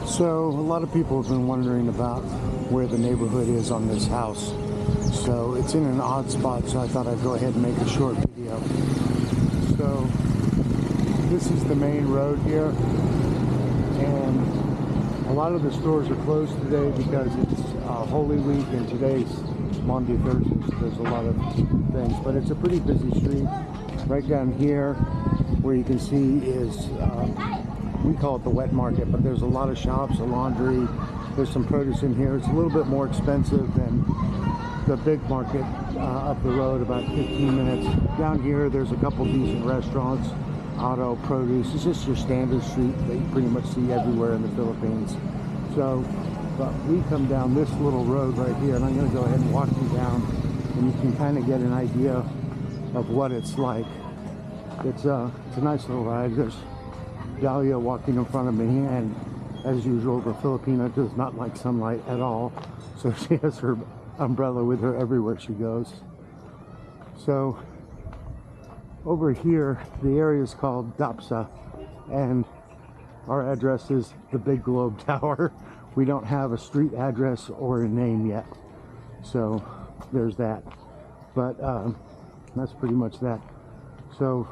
So a lot of people have been wondering about where the neighborhood is on this house. So it's in an odd spot, so I thought I'd go ahead and make a short video. So this is the main road here, and a lot of the stores are closed today because it's Holy Week, and today's Maundy Thursday, so there's a lot of things. But it's a pretty busy street. Right down here, where you can see is we call it the wet market, but there's a lot of shops, a laundry, there's some produce in here. It's a little bit more expensive than the big market up the road, about 15 minutes. Down here, there's a couple decent restaurants, auto, produce. It's just your standard street that you pretty much see everywhere in the Philippines. So, but we come down this little road right here, and I'm going to go ahead and walk you down, and you can kind of get an idea of what it's like. It's a nice little ride. There's Dahlia walking in front of me, and as usual, the Filipina does not like sunlight at all, so she has her umbrella with her everywhere she goes. So over here, the area is called Dapsa, and our address is the Big Globe Tower. We don't have a street address or a name yet, so there's that. But that's pretty much that. So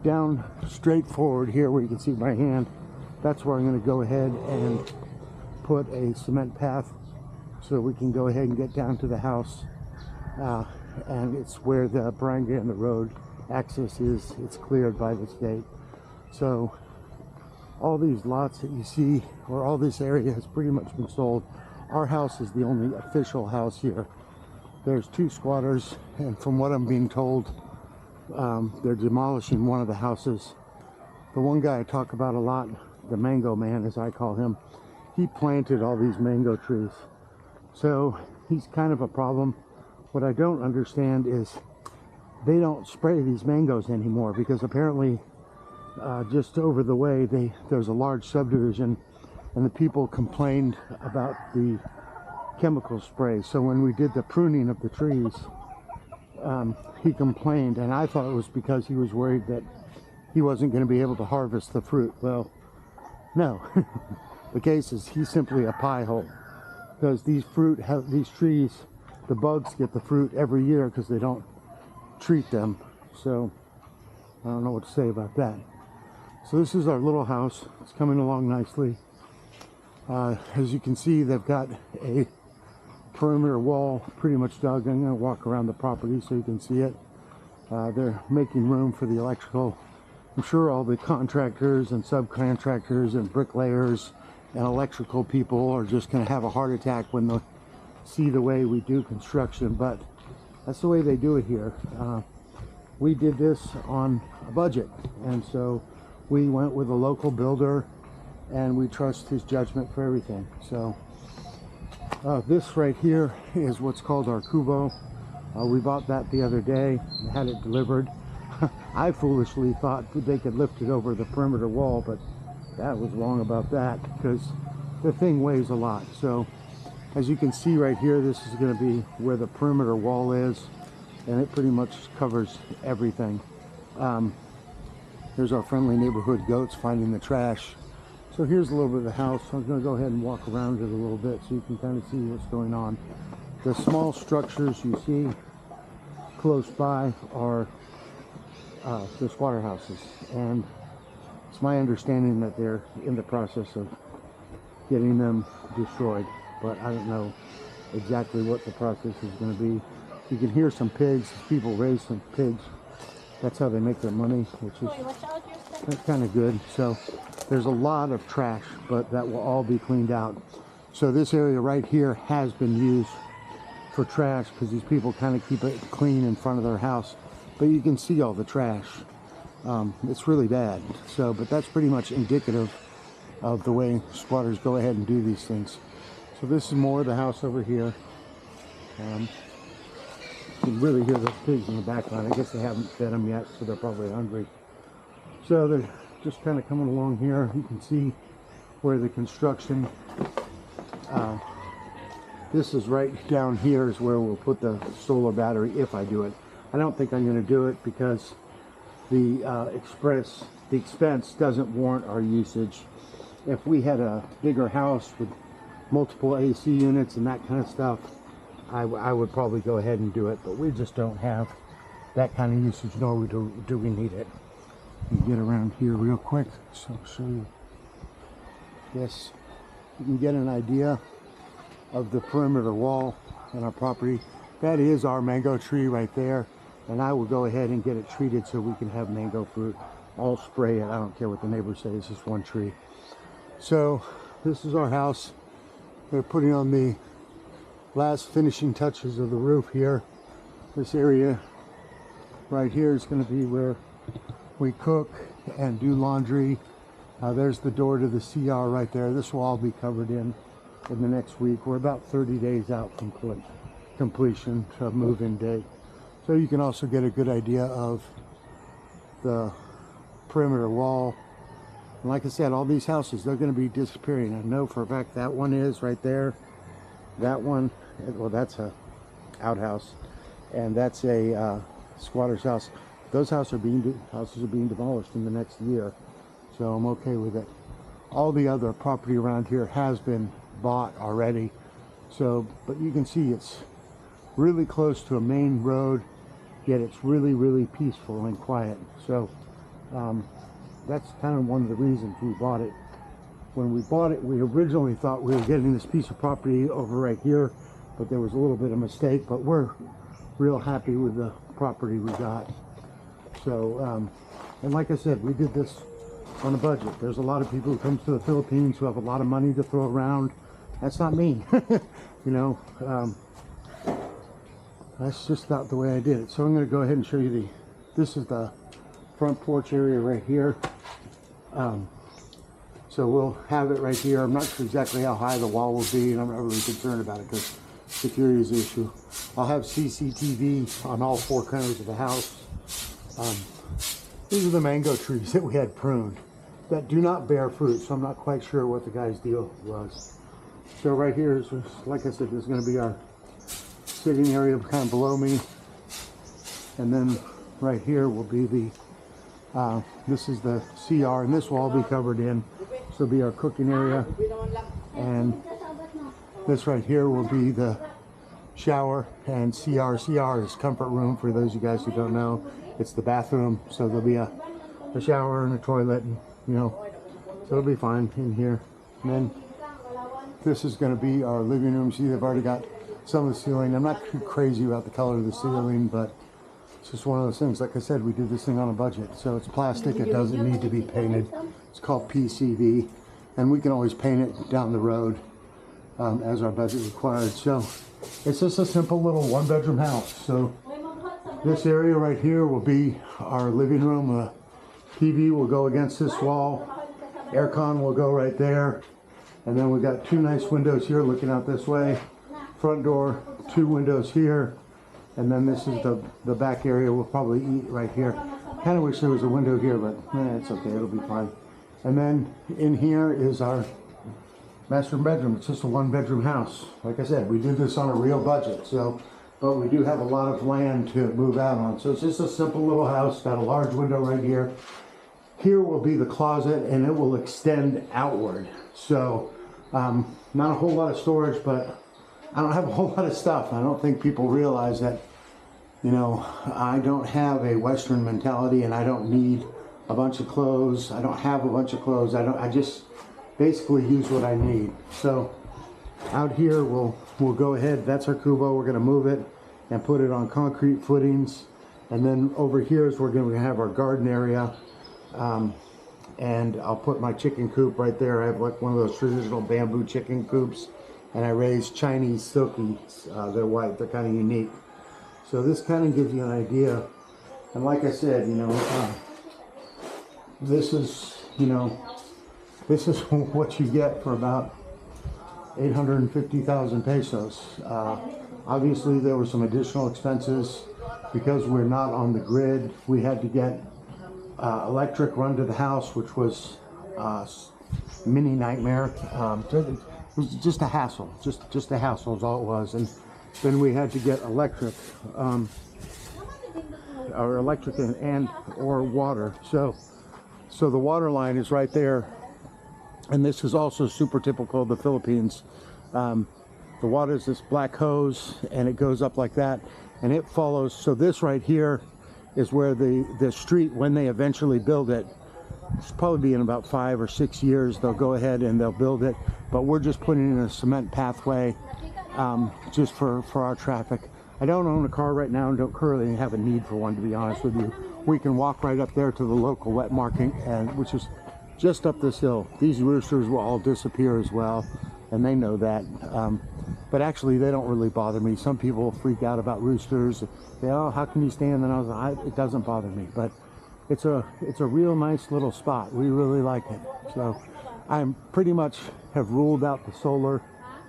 down straight forward here, where you can see my hand, that's where I'm going to go ahead and put a cement path so we can go ahead and get down to the house. And it's where the barangay and the road access is. It's cleared by the state. So all these lots that you see, or all this area, has pretty much been sold. Our house is the only official house here. There's 2 squatters, and from what I'm being told, they're demolishing one of the houses. The one guy I talk about a lot, the mango man as I call him, he planted all these mango trees. So he's kind of a problem. What I don't understand is they don't spray these mangoes anymore, because apparently just over the way there's a large subdivision, and the people complained about the chemical spray. So when we did the pruning of the trees, he complained, and I thought it was because he was worried that he wasn't going to be able to harvest the fruit. Well, no. The case is he's simply a pie hole, because these trees, the bugs get the fruit every year because they don't treat them. So I don't know what to say about that. So this is our little house. It's coming along nicely. As you can see, they've got a perimeter wall pretty much dug. I'm going to walk around the property so you can see it. They're making room for the electrical. I'm sure all the contractors and subcontractors and bricklayers and electrical people are just going to have a heart attack when they see the way we do construction, but that's the way they do it here. We did this on a budget, and so we went with a local builder, and we trust his judgment for everything. So this right here is what's called our Kubo. We bought that the other day and had it delivered. I foolishly thought they could lift it over the perimeter wall, but that was wrong about that, because the thing weighs a lot. So as you can see right here, this is going to be where the perimeter wall is, and it pretty much covers everything. There's our friendly neighborhood goats finding the trash. So here's a little bit of the house. I'm going to go ahead and walk around it a little bit so you can kind of see what's going on. The small structures you see close by are the squatter houses, and it's my understanding that they're in the process of getting them destroyed, but I don't know exactly what the process is going to be. You can hear some pigs. People raise some pigs. That's how they make their money, which is that's kind of good. So there's a lot of trash, but that will all be cleaned out. So this area right here has been used for trash, because these people kind of keep it clean in front of their house, but you can see all the trash. It's really bad. So, but that's pretty much indicative of the way squatters go ahead and do these things. So this is more of the house over here. You can really hear those pigs in the background. I guess they haven't fed them yet, so they're probably hungry. So they're just kind of coming along here. You can see where the construction, this is right down here is where we'll put the solar battery if I do it. I don't think I'm going to do it because the expense doesn't warrant our usage. if we had a bigger house with multiple AC units and that kind of stuff, I would probably go ahead and do it, but we just don't have that kind of usage, nor do we need it. You get around here real quick, so I'll show you. Yes, you can get an idea of the perimeter wall on our property. That is our mango tree right there, and I will go ahead and get it treated so we can have mango fruit. I'll spray it. I don't care what the neighbors say. It's just one tree. So this is our house. They're putting on the last finishing touches of the roof here. This area right here is going to be where we cook and do laundry. There's the door to the CR right there. This will all be covered in the next week. We're about 30 days out from completion to move-in date. So you can also get a good idea of the perimeter wall. And like I said, all these houses, they're going to be disappearing. I know for a fact that one is right there. That one, well, that's a outhouse, and that's a squatter's house. Those houses are being demolished in the next year, so I'm okay with it. All the other property around here has been bought already, so, but you can see it's really close to a main road, yet it's really, really peaceful and quiet. So that's kind of one of the reasons we bought it. When we bought it, we originally thought we were getting this piece of property over right here, but there was a little bit of mistake, but we're real happy with the property we got. So, and like I said, we did this on a budget. There's a lot of people who come to the Philippines who have a lot of money to throw around. That's not me. You know, that's just not the way I did it. So I'm going to go ahead and show you this is the front porch area right here. So we'll have it right here. I'm not sure exactly how high the wall will be, and I'm not really concerned about it because security is an issue. I'll have CCTV on all four corners of the house. These are the mango trees that we had pruned that do not bear fruit, so I'm not quite sure what the guy's deal was. So right here is, like I said, this is going to be our sitting area kind of below me, and then right here will be the this is the CR, and this will all be covered in. This will be our cooking area, and this right here will be the shower, and CR is comfort room. For those of you guys who don't know, it's the bathroom, so there'll be a shower and a toilet, and you know, so it'll be fine in here. And then this is going to be our living room. See, they've already got some of the ceiling. I'm not too crazy about the color of the ceiling, but it's just one of those things. Like I said, we did this thing on a budget, so it's plastic. It doesn't need to be painted. It's called PCV, and we can always paint it down the road as our budget required. So it's just a simple little one-bedroom house. So this area right here will be our living room. TV will go against this wall. Aircon will go right there. And then we've got two nice windows here looking out this way. Front door, two windows here. And then this is the back area. We'll probably eat right here. Kind of wish there was a window here, but it's okay. It'll be fine. And then in here is our master bedroom. It's just a one-bedroom house. Like I said, we did this on a real budget. So, but we do have a lot of land to move out on. So it's just a simple little house. Got a large window right here. Here will be the closet, and it will extend outward. So not a whole lot of storage, but I don't have a whole lot of stuff. I don't think people realize that, you know, I don't have a Western mentality, and I don't need a bunch of clothes. I don't have a bunch of clothes. I just basically use what I need. So out here, we'll go ahead. That's our Kubo. We're going to move it and put it on concrete footings. And then over here is where we're going to have our garden area. And I'll put my chicken coop right there. I have like one of those traditional bamboo chicken coops, and I raise Chinese silkies. They're white. They're kind of unique. So this kind of gives you an idea. And like I said, you know, this is what you get for about 850,000 pesos. Obviously, there were some additional expenses because we're not on the grid. We had to get electric run to the house, which was mini nightmare. It was just a hassle, just a hassle is all it was. And then we had to get electric, or electric and or water. So the water line is right there And this is also super typical of the Philippines. The water is this black hose, and it goes up like that, and it follows. So this right here is where the street, when they eventually build it, it's probably be in about 5 or 6 years, they'll go ahead and they'll build it. But we're just putting in a cement pathway just for our traffic. I don't own a car right now and don't currently have a need for one, to be honest with you. We can walk right up there to the local wet market, and which is just up this hill. These roosters will all disappear as well, and they know that. But actually, they don't really bother me. Some people freak out about roosters. They, oh, how can you stand? And I was like, it doesn't bother me. But it's a real nice little spot. We really like it. So I'm pretty much have ruled out the solar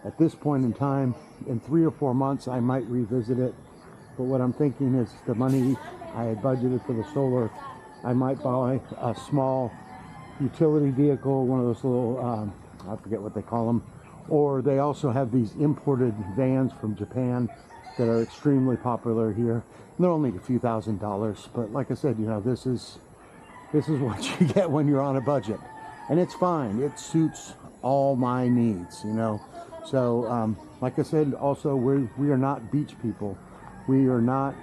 at this point in time. In 3 or 4 months, I might revisit it. But what I'm thinking is the money I had budgeted for the solar, I might buy a small utility vehicle, one of those little, I forget what they call them. Or they also have these imported vans from Japan that are extremely popular here. And they're only a few $1,000s, but like I said, you know, this is what you get when you're on a budget, and it's fine. It suits all my needs, you know. So, like I said, also we are not beach people. We are not